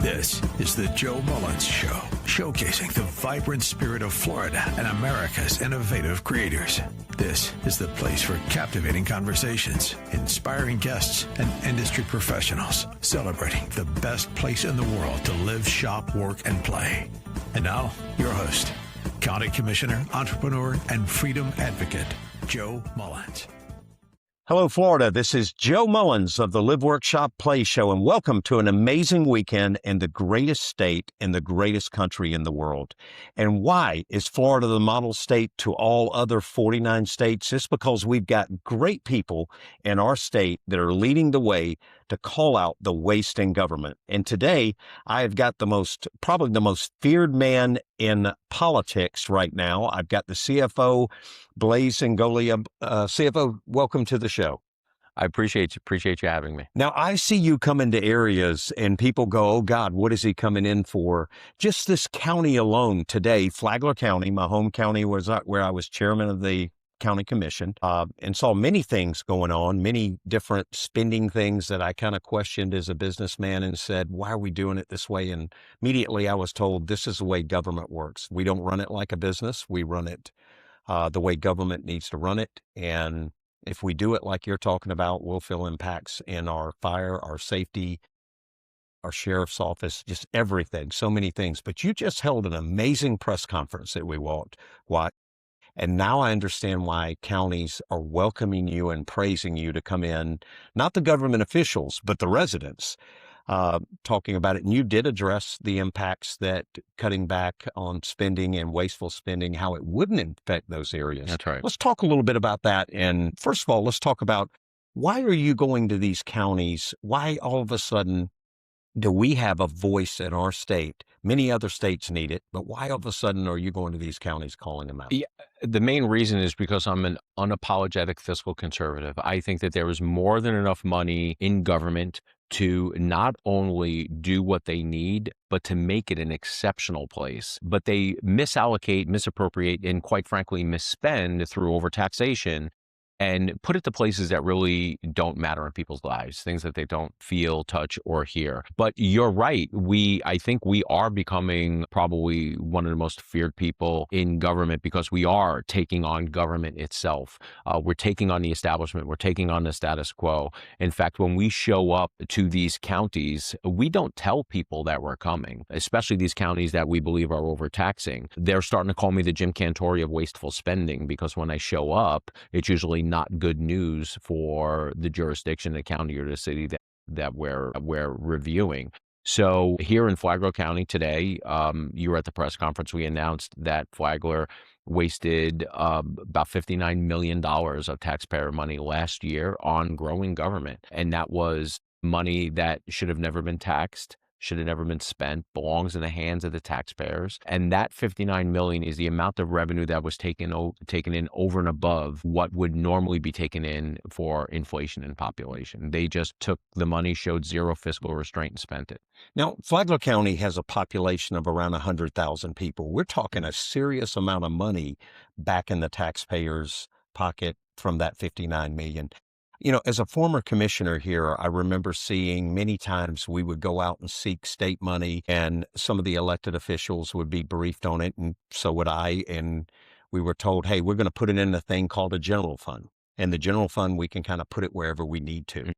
This is the Joe Mullins Show, showcasing the vibrant spirit of Florida and America's innovative creators. This is the place for captivating conversations, inspiring guests, and industry professionals celebrating the best place in the world to live, shop, work, and play. And now, your host, County Commissioner, entrepreneur, and freedom advocate, Joe Mullins. Hello, Florida. This is Joe Mullins of the Live Workshop Play Show, and welcome to an amazing weekend in the greatest state in the greatest country in the world. And why is Florida the model state to all other 49 states? It's because we've got great people in our state that are leading the way to call out the waste in government. And today, I have got probably the most feared man in politics right now. I've got the CFO, Blaise Ingoglia. CFO, welcome to the show. I appreciate you having me. Now, I see you come into areas and people go, oh God, what is he coming in for? Just this county alone today, Flagler County, my home county, was where I was chairman of the county commission, and saw many things going on, many different spending things that I kind of questioned as a businessman and said, why are we doing it this way? And immediately I was told, this is the way government works. We don't run it like a business. We run it the way government needs to run it. And if we do it like you're talking about, we'll feel impacts in our fire, our safety, our sheriff's office, just everything, so many things. But you just held an amazing press conference that we watched. And now I understand why counties are welcoming you and praising you to come in, not the government officials, but the residents, talking about it. And you did address the impacts that cutting back on spending and wasteful spending, how it wouldn't affect those areas. That's right. Let's talk a little bit about that. And first of all, let's talk about, why are you going to these counties? Why all of a sudden do we have a voice in our state? Many other states need it, but why all of a sudden are you going to these counties calling them out? Yeah, the main reason is because I'm an unapologetic fiscal conservative. I think that there is more than enough money in government to not only do what they need, but to make it an exceptional place. But they misallocate, misappropriate, and quite frankly, misspend through overtaxation and put it to places that really don't matter in people's lives, things that they don't feel, touch, or hear. But you're right. I think we are becoming probably one of the most feared people in government because we are taking on government itself. We're taking on the establishment. We're taking on the status quo. In fact, when we show up to these counties, we don't tell people that we're coming, especially these counties that we believe are overtaxing. They're starting to call me the Jim Cantori of wasteful spending because when I show up, it's usually not good news for the jurisdiction, the county, or the city that we're reviewing. So here in Flagler County today, you were at the press conference. We announced that Flagler wasted about $59 million of taxpayer money last year on growing government. And that was money that should have never been taxed, should have never been spent, belongs in the hands of the taxpayers. And that $59 million is the amount of revenue that was taken in over and above what would normally be taken in for inflation and population. They just took the money, showed zero fiscal restraint, and spent it. Now, Flagler County has a population of around 100,000 people. We're talking a serious amount of money back in the taxpayers' pocket from that $59 million. You know, as a former commissioner here, I remember seeing many times we would go out and seek state money and some of the elected officials would be briefed on it, and so would I. And we were told, hey, we're going to put it in a thing called a general fund. And the general fund, we can kind of put it wherever we need to.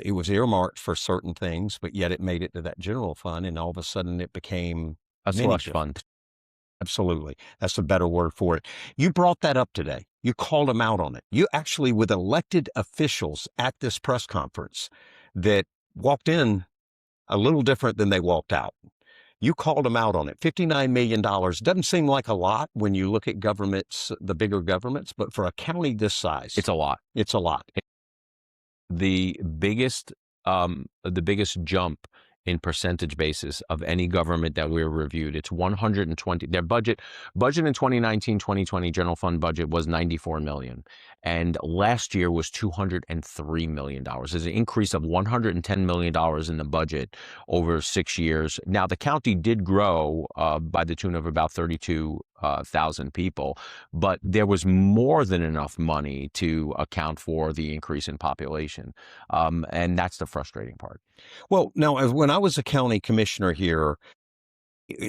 It was earmarked for certain things, but yet it made it to that general fund. And all of a sudden it became a slush fund. Absolutely. That's a better word for it. You brought that up today. You called them out on it. You actually, with elected officials at this press conference that walked in a little different than they walked out. You called them out on it. $59 million doesn't seem like a lot when you look at governments, the bigger governments, but for a county this size, it's a lot. It's a lot. The biggest jump in percentage basis of any government that we reviewed. It's 120. Their budget in 2019-2020 general fund budget was $94 million. And last year was $203 million. There's an increase of $110 million in the budget over 6 years. Now, the county did grow by the tune of about $32 thousand people, but there was more than enough money to account for the increase in population, and that's the frustrating part. Well, now, when I was a county commissioner here,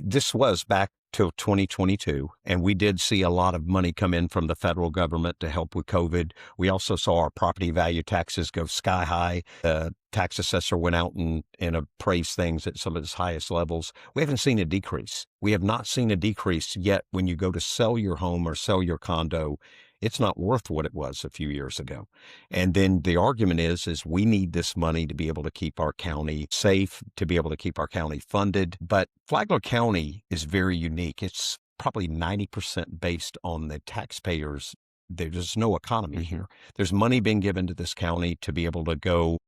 this was back till 2022, and we did see a lot of money come in from the federal government to help with COVID. We also saw our property value taxes go sky high. The tax assessor went out and appraised things at some of its highest levels. We haven't seen a decrease. We have not seen a decrease yet. When you go to sell your home or sell your condo, it's not worth what it was a few years ago. And then the argument is we need this money to be able to keep our county safe, to be able to keep our county funded. But Flagler County is very unique. It's probably 90% based on the taxpayers. There's no economy here. There's money being given to this county to be able to go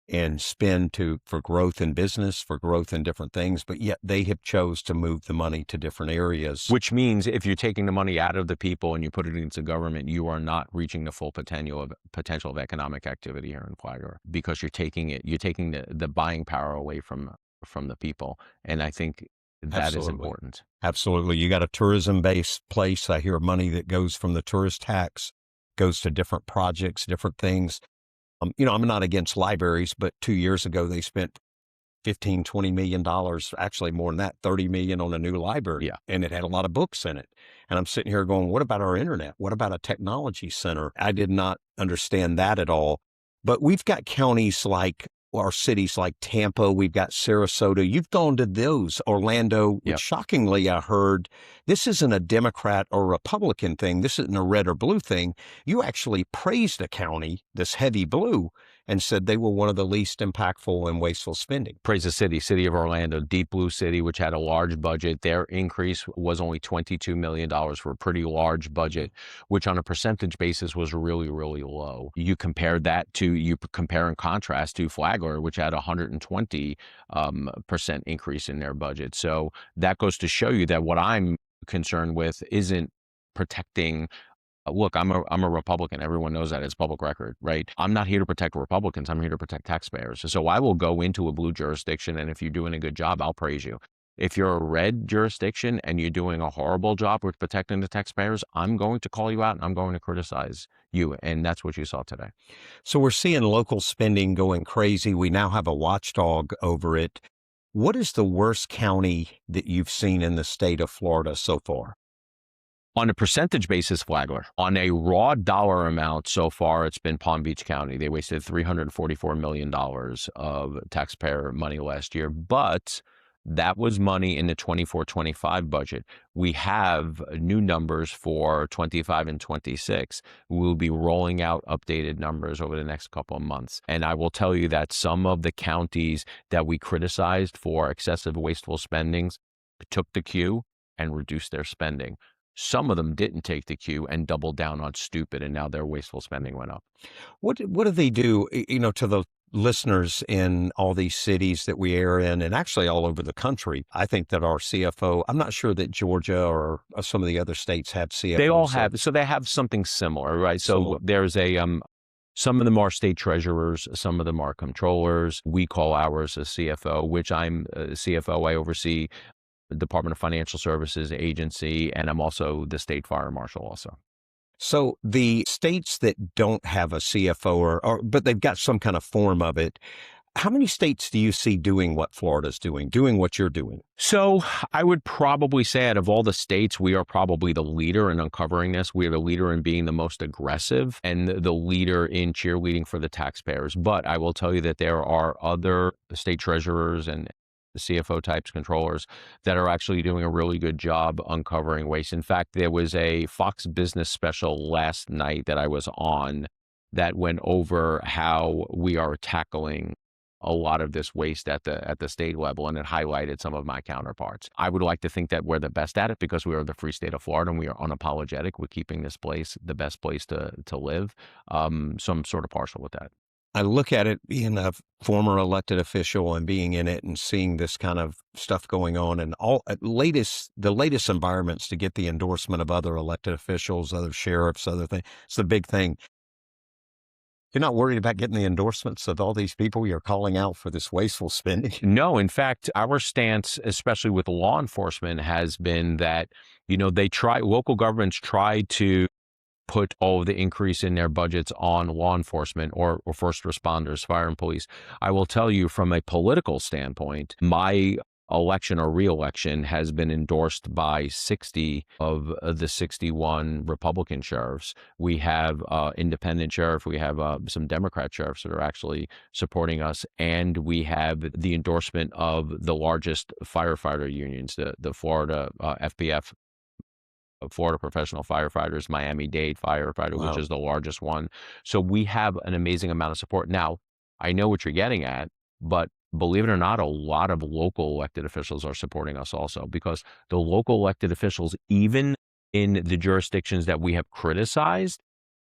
and spend for growth in business, for growth in different things, but yet they have chose to move the money to different areas. Which means if you're taking the money out of the people and you put it into government, you are not reaching the full potential of economic activity here in Flagler, because you're taking the buying power away from the people. And I think that is important. Absolutely. You got a tourism-based place. I hear money that goes from the tourist tax goes to different projects, different things. I'm not against libraries, but 2 years ago, they spent $15-20 million, actually more than that, $30 million on a new library. Yeah. And it had a lot of books in it. And I'm sitting here going, what about our internet? What about a technology center? I did not understand that at all. But we've got counties or cities like Tampa, we've got Sarasota. You've gone to those, Orlando. Yep. Shockingly, I heard this isn't a Democrat or Republican thing. This isn't a red or blue thing. You actually praised a county, this heavy blue, and said they were one of the least impactful and wasteful spending. Praise the city of Orlando, deep blue city, which had a large budget. Their increase was only $22 million for a pretty large budget, which on a percentage basis was really, really low. You compare and contrast to Flagler, which had 120% increase in their budget. So that goes to show you that what I'm concerned with isn't protecting. Look, I'm a Republican. Everyone knows that. It's public record, right? I'm not here to protect Republicans. I'm here to protect taxpayers. So I will go into a blue jurisdiction, and if you're doing a good job, I'll praise you. If you're a red jurisdiction and you're doing a horrible job with protecting the taxpayers, I'm going to call you out and I'm going to criticize you. And that's what you saw today. So we're seeing local spending going crazy. We now have a watchdog over it. What is the worst county that you've seen in the state of Florida so far? On a percentage basis, Flagler. On a raw dollar amount so far, it's been Palm Beach County. They wasted $344 million of taxpayer money last year, but that was money in the 24-25 budget. We have new numbers for 25 and 26. We'll be rolling out updated numbers over the next couple of months. And I will tell you that some of the counties that we criticized for excessive wasteful spendings took the cue and reduced their spending. Some of them didn't take the cue and doubled down on stupid, and now their wasteful spending went up. What do they do, to the listeners in all these cities that we air in, and actually all over the country? I think that our CFO, I'm not sure that Georgia or some of the other states have CFOs. They all have, so they have something similar, right? So there's some of them are state treasurers, some of them are controllers. We call ours a CFO, which I'm a CFO. I oversee Department of Financial Services agency, and I'm also the state fire marshal also. So the states that don't have a CFO but they've got some kind of form of it, how many states do you see doing what Florida's doing what you're doing? So I would probably say out of all the states, we are probably the leader in uncovering this. We are the leader in being the most aggressive and the leader in cheerleading for the taxpayers. But I will tell you that there are other state treasurers and the CFO types, controllers, that are actually doing a really good job uncovering waste. In fact, there was a Fox Business special last night that I was on that went over how we are tackling a lot of this waste at the state level, and it highlighted some of my counterparts. I would like to think that we're the best at it because we are the free state of Florida and we are unapologetic with keeping this place the best place to live. So I'm sort of partial with that. I look at it being a former elected official and being in it and seeing this kind of stuff going on, and the latest environments to get the endorsement of other elected officials, other sheriffs, other things. It's the big thing. You're not worried about getting the endorsements of all these people you're calling out for this wasteful spending? No, in fact, our stance, especially with law enforcement, has been that, local governments try to put all of the increase in their budgets on law enforcement or first responders, fire and police. I will tell you from a political standpoint, my election or re-election has been endorsed by 60 of the 61 Republican sheriffs. We have independent sheriff, we have some Democrat sheriffs that are actually supporting us, and we have the endorsement of the largest firefighter unions, the Florida FPF, Florida Professional Firefighters, Miami-Dade Firefighter, Wow. which is the largest one. So we have an amazing amount of support. Now, I know what you're getting at, but believe it or not, a lot of local elected officials are supporting us also, because the local elected officials, even in the jurisdictions that we have criticized,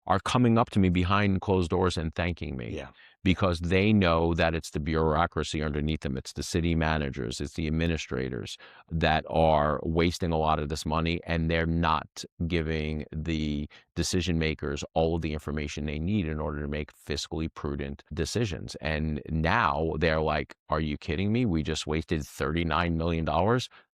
are coming up to me behind closed doors and thanking me. Yeah. Because they know that it's the bureaucracy underneath them. It's the city managers, it's the administrators that are wasting a lot of this money, and they're not giving the decision makers all of the information they need in order to make fiscally prudent decisions. And now they're like, are you kidding me? We just wasted $39 million.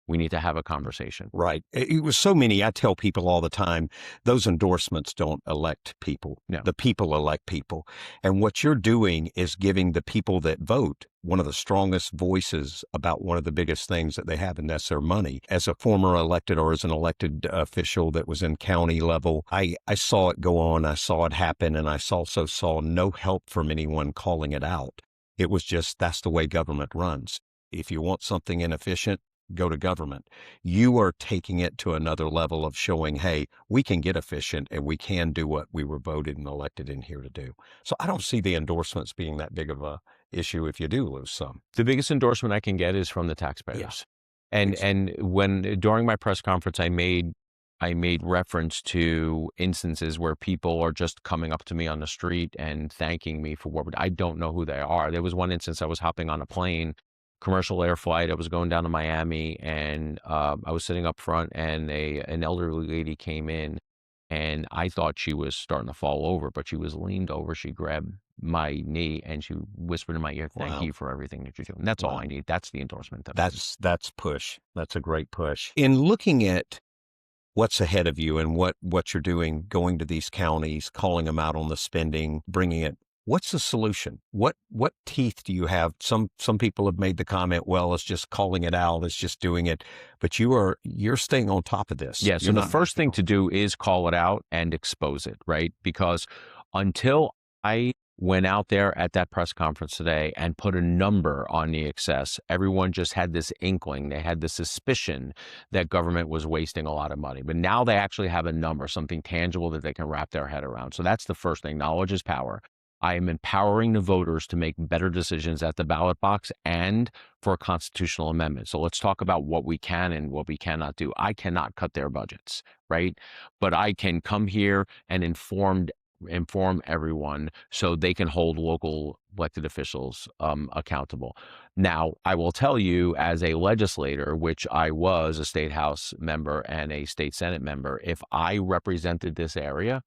We need to have a conversation. Right. It was so many. I tell people all the time, those endorsements don't elect people. No. The people elect people. And what you're doing is giving the people that vote one of the strongest voices about one of the biggest things that they have, and that's their money. As a former elected or as an elected official that was in county level, I saw it go on. I saw it happen. And I also saw no help from anyone calling it out. It was just, that's the way government runs. If you want something inefficient, go to government. You are taking it to another level of showing, hey, we can get efficient and we can do what we were voted and elected in here to do. So I don't see the endorsements being that big of a issue if you do lose some. The biggest endorsement I can get is from the taxpayers. Yeah. And when during my press conference, I made reference to instances where people are just coming up to me on the street and thanking me for what I don't know who they are. There was one instance I was hopping on a plane, commercial air flight. I was going down to Miami, and I was sitting up front, and an elderly lady came in, and I thought she was starting to fall over, but she was leaned over. She grabbed my knee and she whispered in my ear, "Thank you for everything that you're doing." That's all I need. That's the endorsement. That's push. That's a great push. In looking at what's ahead of you and what you're doing, going to these counties, calling them out on the spending, bringing it. What's the solution? What teeth do you have? Some people have made the comment, well, it's just calling it out, it's just doing it. But you're staying on top of this. Yeah, so the first thing to do is call it out and expose it, right? Because until I went out there at that press conference today and put a number on the excess, everyone just had this inkling. They had the suspicion that government was wasting a lot of money. But now they actually have a number, something tangible that they can wrap their head around. So that's the first thing. Knowledge is power. I am empowering the voters to make better decisions at the ballot box and for a constitutional amendment. So let's talk about what we can and what we cannot do. I cannot cut their budgets, right? But I can come here and inform everyone so they can hold local elected officials accountable. Now, I will tell you, as a legislator, which I was a state house member and a state senate member, if I represented this area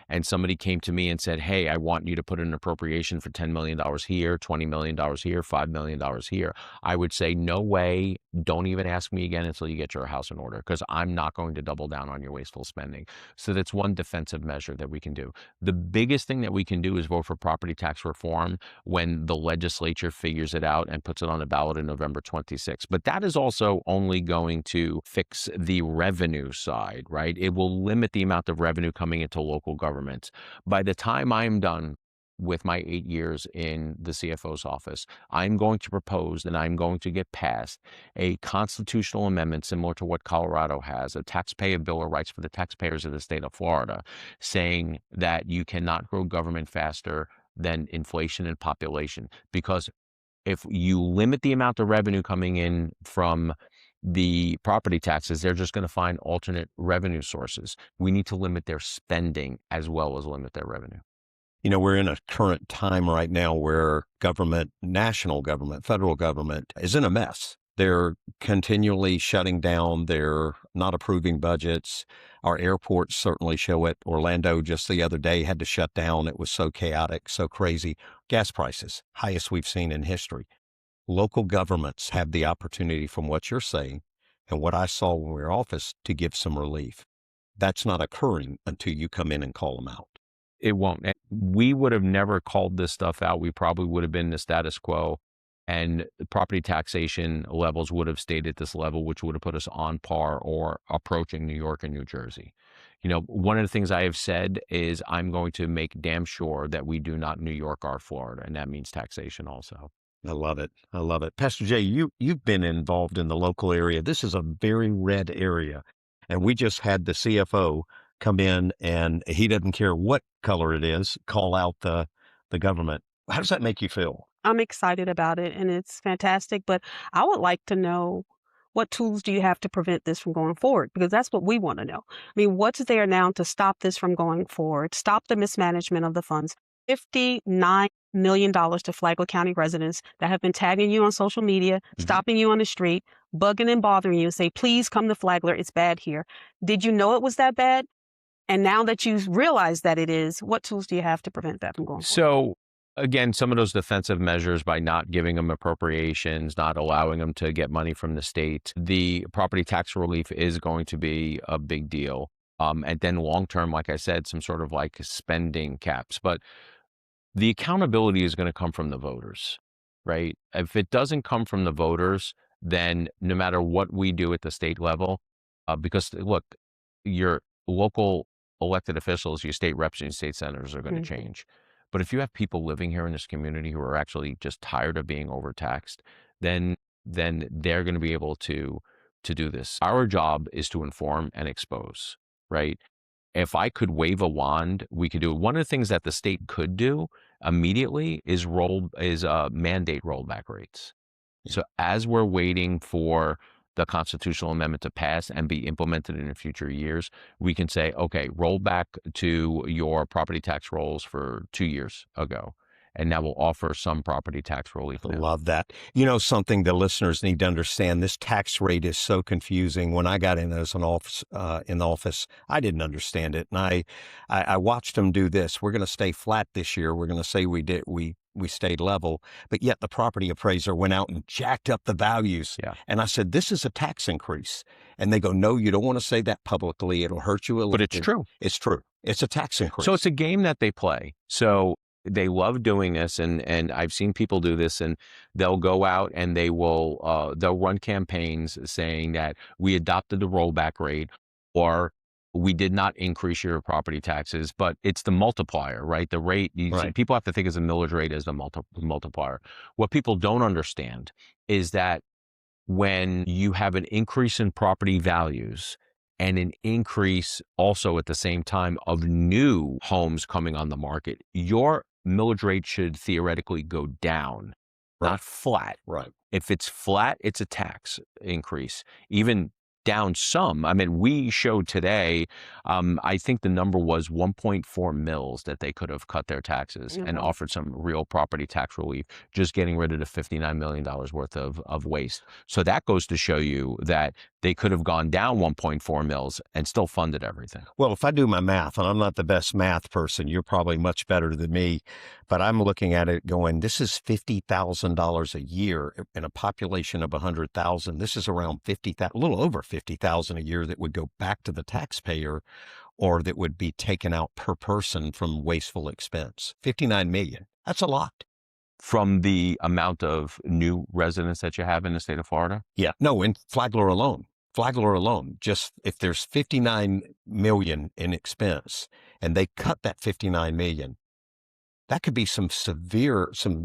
and somebody came to me and said, hey, I want you to put an appropriation for $10 million here, $20 million here, $5 million here, I would say, no way, don't even ask me again until you get your house in order, because I'm not going to double down on your wasteful spending. So that's one defensive measure that we can do. The biggest thing that we can do is vote for property tax reform when the legislature figures it out and puts it on the ballot in November 26th. But that is also only going to fix the revenue side, right? It will limit the amount of revenue coming into local governments. By the time I'm done with my 8 years in the CFO's office, I'm going to propose and I'm going to get passed a constitutional amendment similar to what Colorado has, a taxpayer bill of rights for the taxpayers of the state of Florida, saying that you cannot grow government faster than inflation and population. Because if you limit the amount of revenue coming in from the property taxes, they're just going to find alternate revenue sources. We need to limit their spending as well as limit their revenue. You know, we're in a current time right now where government, national government, federal government is in a mess. They're continually shutting down. They're not approving budgets. Our airports certainly show it. Orlando just the other day had to shut down. It was so chaotic, so crazy. Gas prices, highest we've seen in history. Local governments have the opportunity, from what you're saying and what I saw when we were in office, to give some relief. That's not occurring until you come in and call them out. It won't. And we would have never called this stuff out. We probably would have been the status quo, and the property taxation levels would have stayed at this level, which would have put us on par or approaching New York and New Jersey. One of the things I have said is I'm going to make damn sure that we do not New York our Florida, and that means taxation also. I love it. I love it. Pastor Jay, you've been involved in the local area. This is a very red area. And we just had the CFO come in, and he doesn't care what color it is, call out the government. How does that make you feel? I'm excited about it, and it's fantastic, but I would like to know, what tools do you have to prevent this from going forward? Because that's what we want to know. I mean, what's there now to stop this from going forward, stop the mismanagement of the funds? $59 million to Flagler County residents that have been tagging you on social media, stopping you on the street, bugging and bothering you, say, please come to Flagler, it's bad here. Did you know it was that bad? And now that you've realized that it is, what tools do you have to prevent that from going forward? So again, some of those defensive measures, by not giving them appropriations, not allowing them to get money from the state, the property tax relief is going to be a big deal. And then long term, like I said, some sort of like spending caps. But the accountability is going to come from the voters, right? If it doesn't come from the voters, then no matter what we do at the state level, because look, your local elected officials, your state reps and state senators are going to change. But if you have people living here in this community who are actually just tired of being overtaxed, then they're going to be able to do this. Our job is to inform and expose, right? If I could wave a wand, we could do it. One of the things that the state could do immediately is mandate rollback rates. So as we're waiting for the constitutional amendment to pass and be implemented in future years, we can say, okay, roll back to your property tax rolls for 2 years ago. And now we'll offer some property tax relief. I love that. Something the listeners need to understand, this tax rate is so confusing. When I got in as an office, in the office, I didn't understand it. And I watched them do this. We're going to stay flat this year. We're going to say we stayed level, but yet the property appraiser went out and jacked up the values. Yeah. And I said, this is a tax increase. And they go, no, you don't want to say that publicly. It'll hurt you a little. But it's true. It's true. It's a tax increase. So it's a game that they play. So they love doing this, and I've seen people do this, and they'll go out and they'll run campaigns saying that we adopted the rollback rate, or we did not increase your property taxes, but it's the multiplier, right? The rate, people have to think of the millage rate as the multiplier. What people don't understand is that when you have an increase in property values and an increase also at the same time of new homes coming on the market, your millage rate should theoretically go down, not flat. Right. If it's flat, it's a tax increase. Even down some. I mean, we showed today, I think the number was 1.4 mils that they could have cut their taxes and offered some real property tax relief, just getting rid of the $59 million worth of waste. So that goes to show you that they could have gone down 1.4 mils and still funded everything. Well, if I do my math, and I'm not the best math person, you're probably much better than me, but I'm looking at it going, this is $50,000 a year in a population of 100,000. This is around 50,000, a little over 50,000 a year that would go back to the taxpayer, or that would be taken out per person from wasteful expense. 59 million. That's a lot. From the amount of new residents that you have in the state of Florida? Yeah. No, in Flagler alone. Just if there's 59 million in expense and they cut that 59 million, that could be some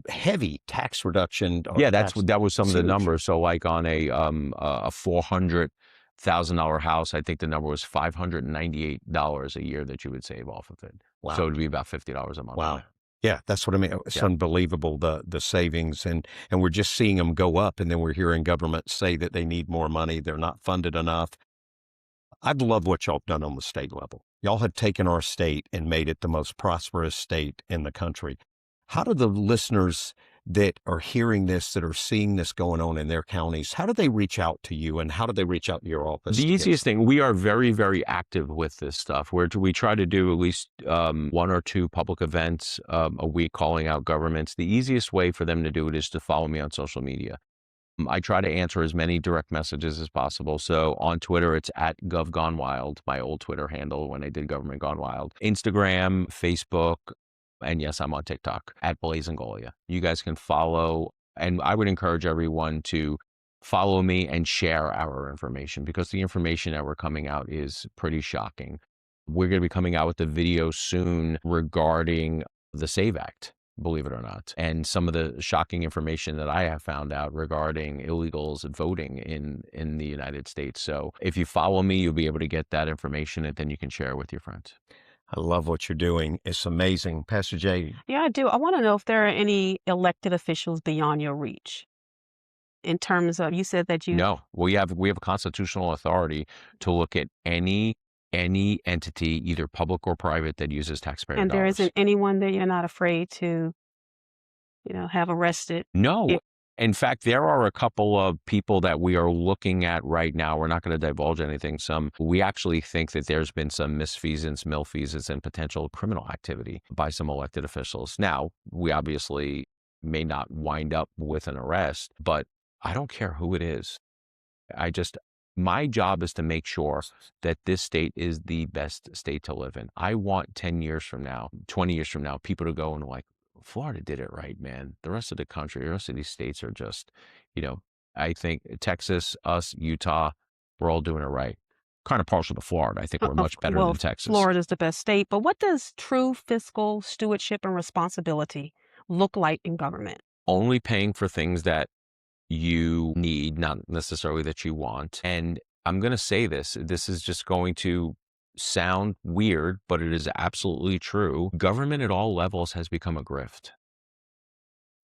heavy tax reduction. Yeah, that was some of the numbers. So like on a $400,000 house, I think the number was $598 a year that you would save off of it. Wow. So it would be about $50 a month. Wow. Yeah, that's what I mean. It's unbelievable, the savings, and we're just seeing them go up, and then we're hearing governments say that they need more money. They're not funded enough. I've loved what y'all have done on the state level. Y'all have taken our state and made it the most prosperous state in the country. How do the listeners that are hearing this, that are seeing this going on in their counties, how do they reach out to you and how do they reach out to your office? The easiest thing, we are very, very active with this stuff. We try to do at least 1 or 2 public events a week calling out governments. The easiest way for them to do it is to follow me on social media. I try to answer as many direct messages as possible. So on Twitter, it's at @GovGoneWild, my old Twitter handle when I did Government Gone Wild. Instagram, Facebook, and yes, I'm on TikTok at Blaise Ingoglia. You guys can follow, and I would encourage everyone to follow me and share our information because the information that we're coming out is pretty shocking. We're going to be coming out with a video soon regarding the SAVE Act, believe it or not, and some of the shocking information that I have found out regarding illegals voting in the United States. So if you follow me, you'll be able to get that information and then you can share it with your friends. I love what you're doing. It's amazing. Pastor Jay. Yeah, I do. I want to know if there are any elected officials beyond your reach in terms of, you said that you. No, we have a constitutional authority to look at any entity, either public or private, that uses taxpayer And there dollars. isn't anyone that you're not afraid to, have arrested. No. In fact, there are a couple of people that we are looking at right now. We're not going to divulge anything. We actually think that there's been some misfeasance, malfeasance, and potential criminal activity by some elected officials. Now, we obviously may not wind up with an arrest, but I don't care who it is. My job is to make sure that this state is the best state to live in. I want 10 years from now, 20 years from now, people to go and like, Florida did it right, man. The rest of the country, the rest of these states are just, I think Texas, us, Utah, we're all doing it right. Kind of partial to Florida. I think we're much better than Texas. Florida's the best state, but what does true fiscal stewardship and responsibility look like in government? Only paying for things that you need, not necessarily that you want. And I'm going to say this is just going to sound weird, but it is absolutely true. Government at all levels has become a grift.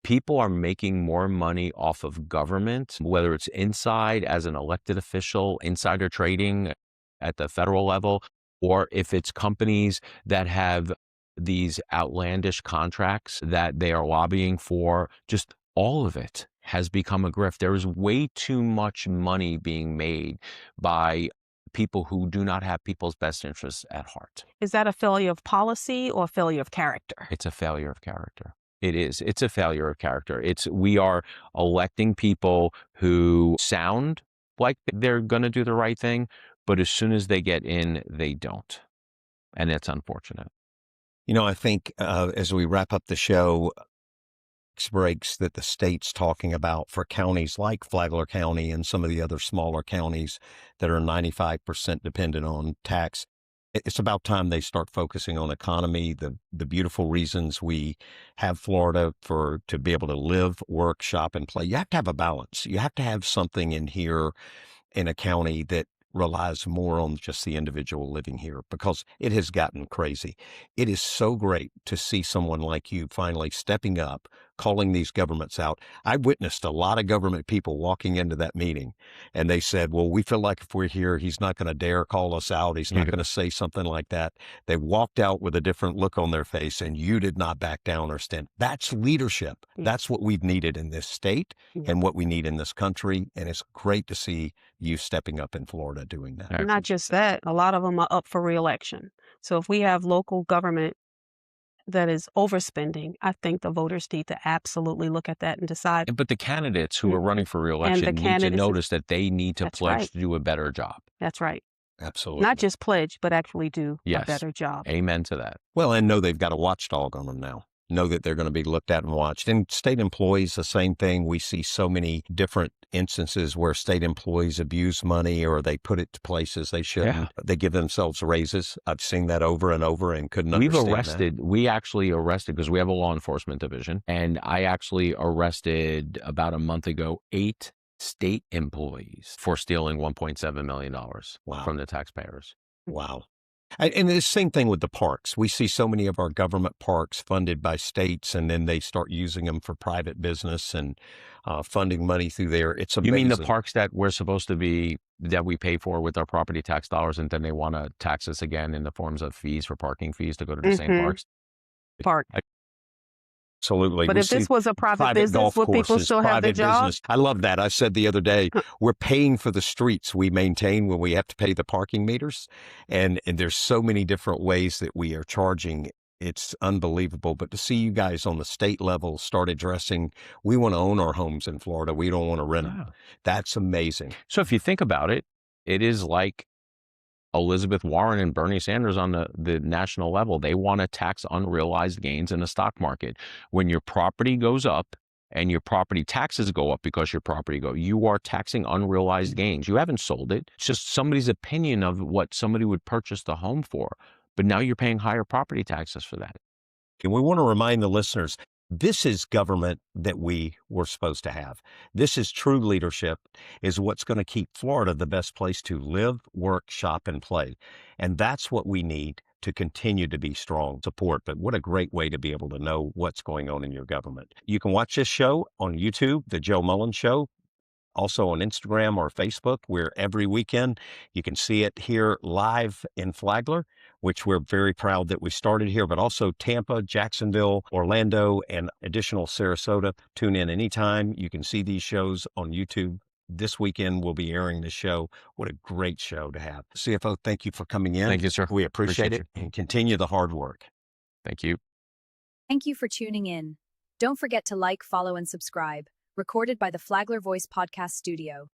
People are making more money off of government, whether it's inside as an elected official, insider trading at the federal level, or if it's companies that have these outlandish contracts that they are lobbying for. Just all of it has become a grift. There is way too much money being made by people who do not have people's best interests at heart. Is that a failure of policy or a failure of character? It's a failure of character. It is. It's a failure of character. We are electing people who sound like they're going to do the right thing, but as soon as they get in, they don't. And it's unfortunate. I think as we wrap up the show, breaks that the state's talking about for counties like Flagler County and some of the other smaller counties that are 95% dependent on tax. It's about time they start focusing on economy, the beautiful reasons we have Florida to be able to live, work, shop, and play. You have to have a balance. You have to have something in here in a county that relies more on just the individual living here because it has gotten crazy. It is so great to see someone like you finally stepping up, calling these governments out. I witnessed a lot of government people walking into that meeting and they said, well, we feel like if we're here, he's not going to dare call us out. He's not going to say something like that. They walked out with a different look on their face and you did not back down or stand. That's leadership. That's what we've needed in this state and what we need in this country. And it's great to see you stepping up in Florida doing that. Not just that, a lot of them are up for re-election. So if we have local government that is overspending, I think the voters need to absolutely look at that and decide. But the candidates who are running for re-election need to notice that they need to pledge to do a better job. That's right. Absolutely. Not just pledge, but actually do a better job. Amen to that. Well, and know they've got a watchdog on them now. Know that they're going to be looked at and watched. And state employees, the same thing. We see so many different instances where state employees abuse money or they put it to places they shouldn't. Yeah. They give themselves raises. I've seen that over and over and couldn't understand that. We actually arrested, because we have a law enforcement division, and I actually arrested about a month ago 8 state employees for stealing $1.7 million from the taxpayers. Wow. And the same thing with the parks. We see so many of our government parks funded by states, and then they start using them for private business and funding money through there. It's amazing. You mean the parks that we're supposed to be, that we pay for with our property tax dollars, and then they want to tax us again in the forms of fees for parking fees to go to the same parks? Absolutely. But We if this see was a private private business, golf would people courses, still have their private job? business. I love that. I said the other day, we're paying for the streets we maintain when we have to pay the parking meters. And there's so many different ways that we are charging. It's unbelievable. But to see you guys on the state level start addressing, we want to own our homes in Florida. We don't want to rent them. Yeah. That's amazing. So if you think about it, it is like Elizabeth Warren and Bernie Sanders on the national level. They want to tax unrealized gains in the stock market. When your property goes up and your property taxes go up because your property you are taxing unrealized gains. You haven't sold it. It's just somebody's opinion of what somebody would purchase the home for. But now you're paying higher property taxes for that. And we want to remind the listeners, this is government that we were supposed to have. This is true leadership, is what's going to keep Florida the best place to live, work, shop, and play. And that's what we need to continue to be strong support. But what a great way to be able to know what's going on in your government. You can watch this show on YouTube, The Joe Mullins Show. Also on Instagram or Facebook, where every weekend you can see it here live in Flagler, which we're very proud that we started here, but also Tampa, Jacksonville, Orlando, and additional Sarasota. Tune in anytime. You can see these shows on YouTube. This weekend we'll be airing the show. What a great show to have. CFO, thank you for coming in. Thank you, sir. We appreciate it and continue the hard work. Thank you. Thank you for tuning in. Don't forget to like, follow, and subscribe. Recorded by the Flagler Voice Podcast Studio.